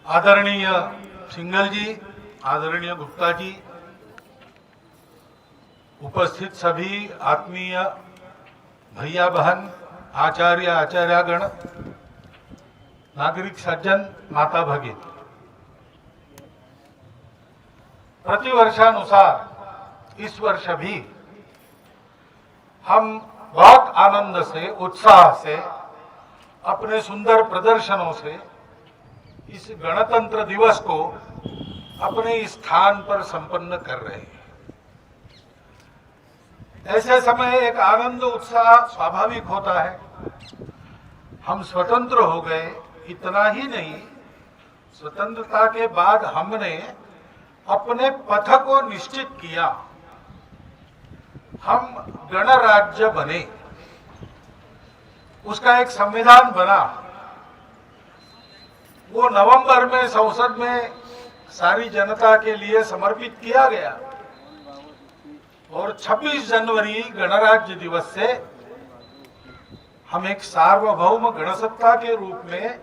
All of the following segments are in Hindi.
आदरणीय सिंघल जी, आदरणीय गुप्ता जी, उपस्थित सभी आत्मीय भैया बहन, आचार्य आचार्यगण, नागरिक सज्जन, माता भगिनी, प्रतिवर्षानुसार इस वर्ष भी हम बहुत आनंद से, उत्साह से, अपने सुंदर प्रदर्शनों से इस गणतंत्र दिवस को अपने स्थान पर संपन्न कर रहे हैं। ऐसे समय एक आनंद उत्साह स्वाभाविक होता है। हम स्वतंत्र हो गए, इतना ही नहीं, स्वतंत्रता के बाद हमने अपने पथ को निश्चित किया, हम गणराज्य बने, उसका एक संविधान बना। वो नवंबर में संसद में सारी जनता के लिए समर्पित किया गया और 26 जनवरी गणराज्य दिवस से हम एक सार्वभौम गणसत्ता के रूप में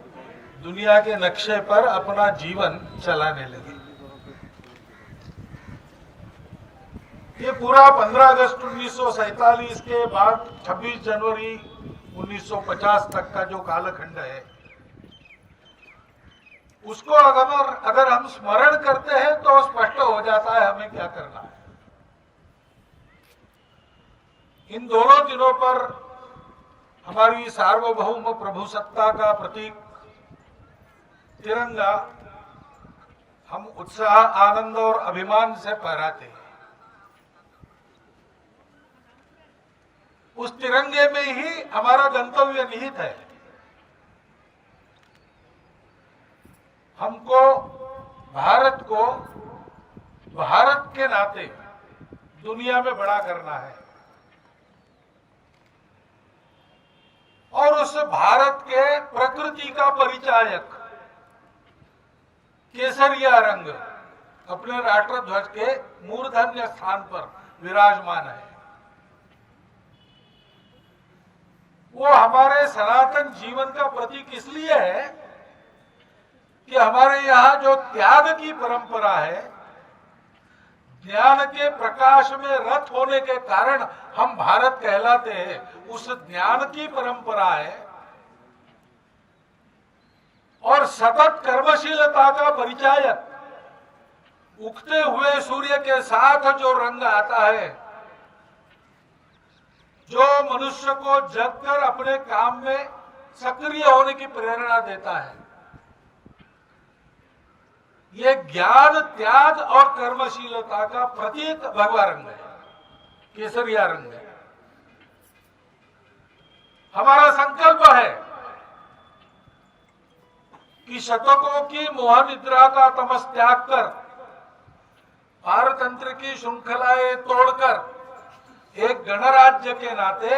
दुनिया के नक्शे पर अपना जीवन चलाने लगे। ये पूरा 15 अगस्त 1947 के बाद 26 जनवरी 1950 तक का जो कालखंड है, उसको अगर हम स्मरण करते हैं तो स्पष्ट हो जाता है हमें क्या करना है। इन दोनों दिनों पर हमारी सार्वभौम प्रभुसत्ता का प्रतीक तिरंगा हम उत्साह, आनंद और अभिमान से फहराते हैं। उस तिरंगे में ही हमारा गंतव्य निहित है। हमको भारत को भारत के नाते दुनिया में बड़ा करना है और उस भारत के प्रकृति का परिचायक केसरिया रंग अपने राष्ट्रध्वज के मूर्धन्य स्थान पर विराजमान है। वो हमारे सनातन जीवन का प्रतीक इसलिए है कि हमारे यहाँ जो त्याग की परंपरा है, ज्ञान के प्रकाश में रत होने के कारण हम भारत कहलाते हैं, उस ज्ञान की परंपरा है और सतत कर्मशीलता का परिचायक, उगते हुए सूर्य के साथ जो रंग आता है, जो मनुष्य को जगकर अपने काम में सक्रिय होने की प्रेरणा देता है, ये ज्ञान, त्याग और कर्मशीलता का प्रतीक भगवा रंग है, केसरिया रंग है। हमारा संकल्प है कि शतकों की मोह निद्रा का तमस त्याग कर, पारतंत्र की श्रृंखलाएं तोड़कर एक गणराज्य के नाते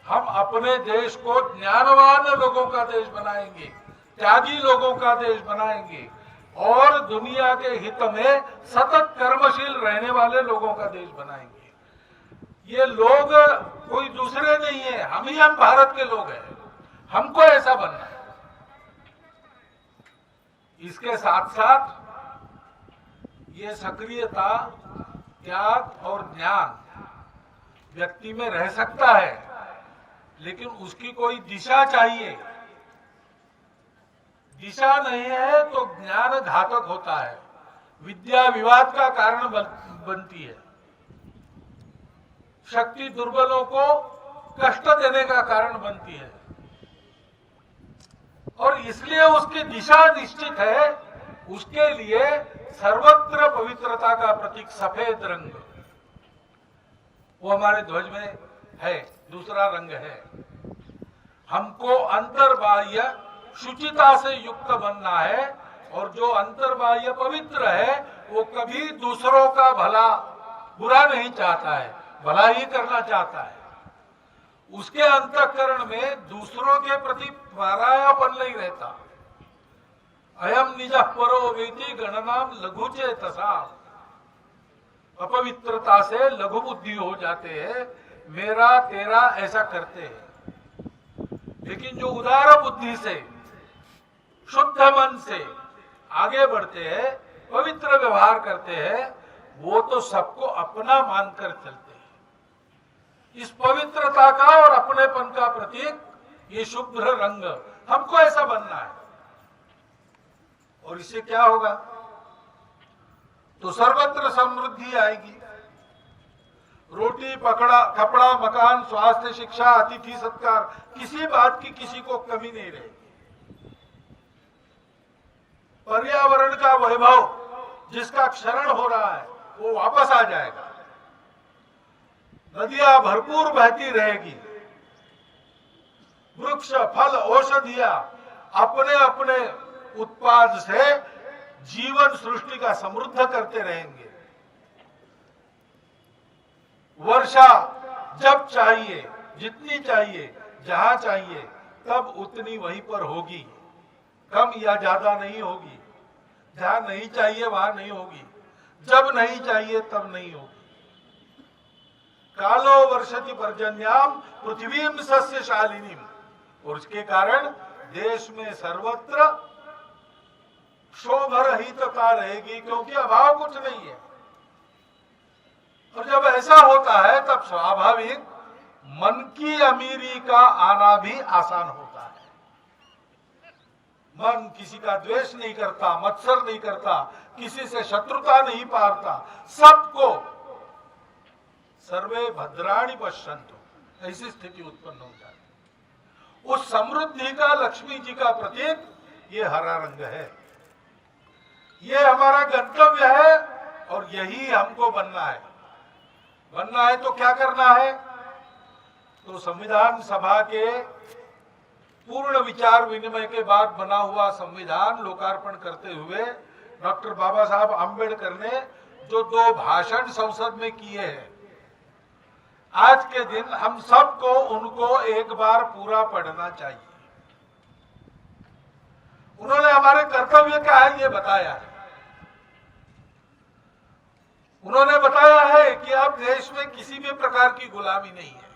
हम अपने देश को ज्ञानवान लोगों का देश बनाएंगे, त्यागी लोगों का देश बनाएंगे और दुनिया के हित में सतत कर्मशील रहने वाले लोगों का देश बनाएंगे। ये लोग कोई दूसरे नहीं है, हम भारत के लोग हैं, हमको ऐसा बनना है। इसके साथ साथ ये सक्रियता, त्याग और ज्ञान व्यक्ति में रह सकता है, लेकिन उसकी कोई दिशा चाहिए। दिशा नहीं है तो ज्ञान घातक होता है, विद्या विवाद का कारण बनती है, शक्ति दुर्बलों को कष्ट देने का कारण बनती है और इसलिए उसकी दिशा निश्चित है। उसके लिए सर्वत्र पवित्रता का प्रतीक सफेद रंग, वो हमारे ध्वज में है, दूसरा रंग है। हमको अंतर्बाह्य शुचिता से युक्त बनना है और जो अंतर्बाह्य पवित्र है वो कभी दूसरों का भला बुरा नहीं चाहता है, भला ही करना चाहता है। उसके अंतःकरण में दूसरों के प्रति परायापन नहीं रहता। अयम निजः परो वेति गणनाम लघुचेतसा। अपवित्रता से लघु बुद्धि हो जाते हैं, मेरा तेरा ऐसा करते हैं। लेकिन जो उदार बुद्धि से, शुद्ध मन से आगे बढ़ते हैं, पवित्र व्यवहार करते हैं, वो तो सबको अपना मानकर चलते हैं। इस पवित्रता का और अपनेपन का प्रतीक ये शुभ्र रंग, हमको ऐसा बनना है। और इससे क्या होगा? तो सर्वत्र समृद्धि आएगी। रोटी पकड़ा कपड़ा मकान स्वास्थ्य शिक्षा अतिथि सत्कार, किसी बात की किसी को कमी नहीं रहेगी। पर्यावरण का वैभव जिसका क्षरण हो रहा है वो वापस आ जाएगा। नदियां भरपूर बहती रहेगी। वृक्ष फल औषधियां अपने अपने उत्पाद से जीवन सृष्टि का समृद्ध करते रहेंगे। वर्षा जब चाहिए, जितनी चाहिए, जहां चाहिए, तब उतनी वहीं पर होगी, कम या ज्यादा नहीं होगी। जहां नहीं चाहिए वहां नहीं होगी, जब नहीं चाहिए तब नहीं होगी। कालो वर्षति पर्जन्याम पृथ्वीम सस्यशालिनीम, और उसके कारण देश में सर्वत्र क्षोभरहितता रहेगी, क्योंकि अभाव कुछ नहीं है। और जब ऐसा होता है तब स्वाभाविक मन की अमीरी का आना भी आसान होता है। मन किसी का द्वेष नहीं करता, मत्सर नहीं करता, किसी से शत्रुता नहीं पालता, सबको सर्वे भद्राणि पश्यन्तु, ऐसी स्थिति उत्पन्न हो जाती है। उस समृद्धि का लक्ष्मी जी का प्रतीक ये हरा रंग है। ये हमारा गंतव्य है और यही हमको बनना है। बनना है तो क्या करना है? तो संविधान सभा के पूर्ण विचार विनिमय के बाद बना हुआ संविधान लोकार्पण करते हुए डॉक्टर बाबा साहब आंबेडकर ने जो 2 भाषण संसद में किए हैं, आज के दिन हम सबको उनको एक बार पूरा पढ़ना चाहिए। उन्होंने हमारे कर्तव्य क्या है ये बताया है। उन्होंने बताया है कि अब देश में किसी भी प्रकार की गुलामी नहीं है,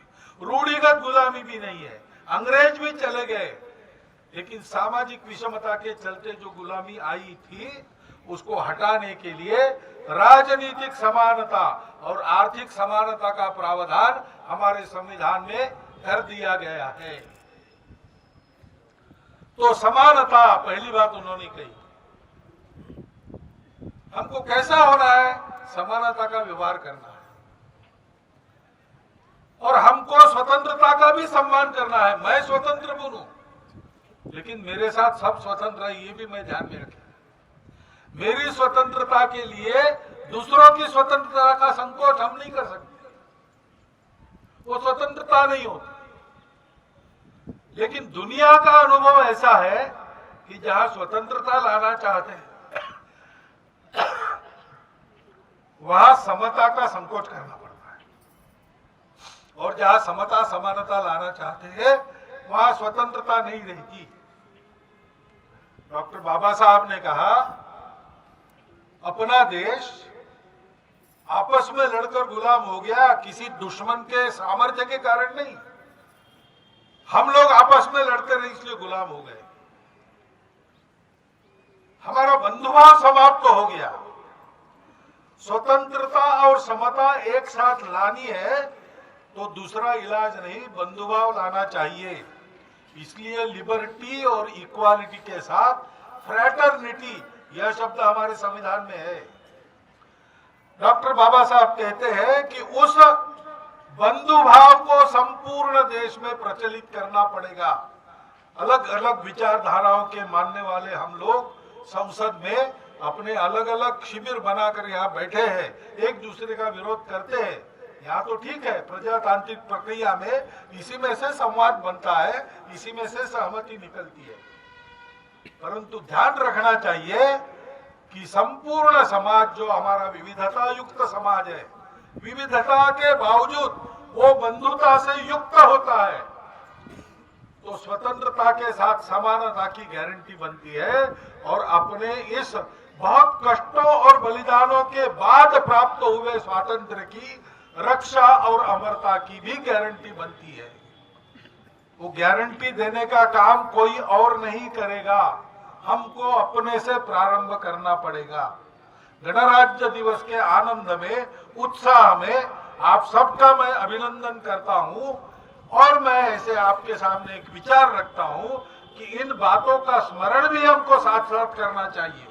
रूढ़िगत गुलामी भी नहीं है। अंग्रेज भी चले गए, लेकिन सामाजिक विषमता के चलते जो गुलामी आई थी उसको हटाने के लिए राजनीतिक समानता और आर्थिक समानता का प्रावधान हमारे संविधान में कर दिया गया है। तो समानता पहली बात उन्होंने कही। हमको कैसा होना है? समानता का व्यवहार करना है और हमको स्वतंत्रता का भी सम्मान करना है। मैं स्वतंत्र बनूं, लेकिन मेरे साथ सब स्वतंत्र है, ये भी मैं ध्यान में रखें। मेरी स्वतंत्रता के लिए दूसरों की स्वतंत्रता का संकोच हम नहीं कर सकते, वो स्वतंत्रता नहीं होती। लेकिन दुनिया का अनुभव ऐसा है कि जहां स्वतंत्रता लाना चाहते हैं वहां समता का संकोच करना पड़ता है, और जहां समता समानता लाना चाहते हैं वहां स्वतंत्रता नहीं रहती। डॉक्टर बाबा साहब ने कहा, अपना देश आपस में लड़कर गुलाम हो गया, किसी दुश्मन के सामर्थ्य के कारण नहीं। हम लोग आपस में लड़ते रहे इसलिए गुलाम हो गए। हमारा बंधुभाव समाप्त हो गया। स्वतंत्रता और समता एक साथ लानी है तो दूसरा इलाज नहीं, बंधुभाव लाना चाहिए। इसलिए लिबर्टी और इक्वालिटी के साथ फ्रैटर्निटी, यह शब्द हमारे संविधान में है। डॉक्टर बाबा साहब कहते हैं कि उस बंधुभाव को संपूर्ण देश में प्रचलित करना पड़ेगा। अलग अलग विचारधाराओं के मानने वाले हम लोग संसद में अपने अलग अलग शिविर बनाकर यहाँ बैठे हैं, एक दूसरे का विरोध करते हैं। यहाँ तो ठीक है, प्रजातांत्रिक प्रक्रिया में इसी में से संवाद बनता है, इसी में से सहमति निकलती है। परंतु ध्यान रखना चाहिए कि संपूर्ण समाज जो हमारा विविधता युक्त समाज है, विविधता के बावजूद वो बंधुता से युक्त होता है, तो स्वतंत्रता के साथ समानता की गारंटी बनती है और अपने इस बहुत कष्टों और बलिदानों के बाद प्राप्त हुए स्वातंत्र्य की रक्षा और अमरता की भी गारंटी बनती है। वो गारंटी देने का काम कोई और नहीं करेगा, हमको अपने से प्रारंभ करना पड़ेगा। गणराज्य दिवस के आनंद में, उत्साह में आप सबका मैं अभिनंदन करता हूं और मैं ऐसे आपके सामने एक विचार रखता हूं कि इन बातों का स्मरण भी हमको साथ साथ करना चाहिए।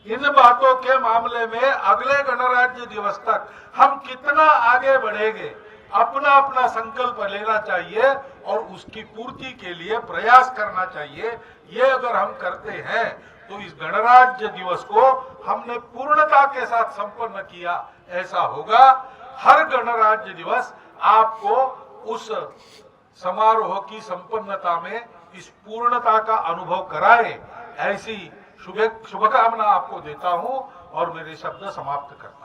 इन बातों के मामले में अगले गणराज्य दिवस तक हम कितना आगे बढ़ेंगे, अपना अपना संकल्प लेना चाहिए और उसकी पूर्ति के लिए प्रयास करना चाहिए। ये अगर हम करते हैं तो इस गणराज्य दिवस को हमने पूर्णता के साथ संपन्न किया ऐसा होगा। हर गणराज्य दिवस आपको उस समारोह की संपन्नता में इस पूर्णता का अनुभव कराए, ऐसी शुभकामना आपको देता हूं और मेरे शब्द समाप्त करता हूं।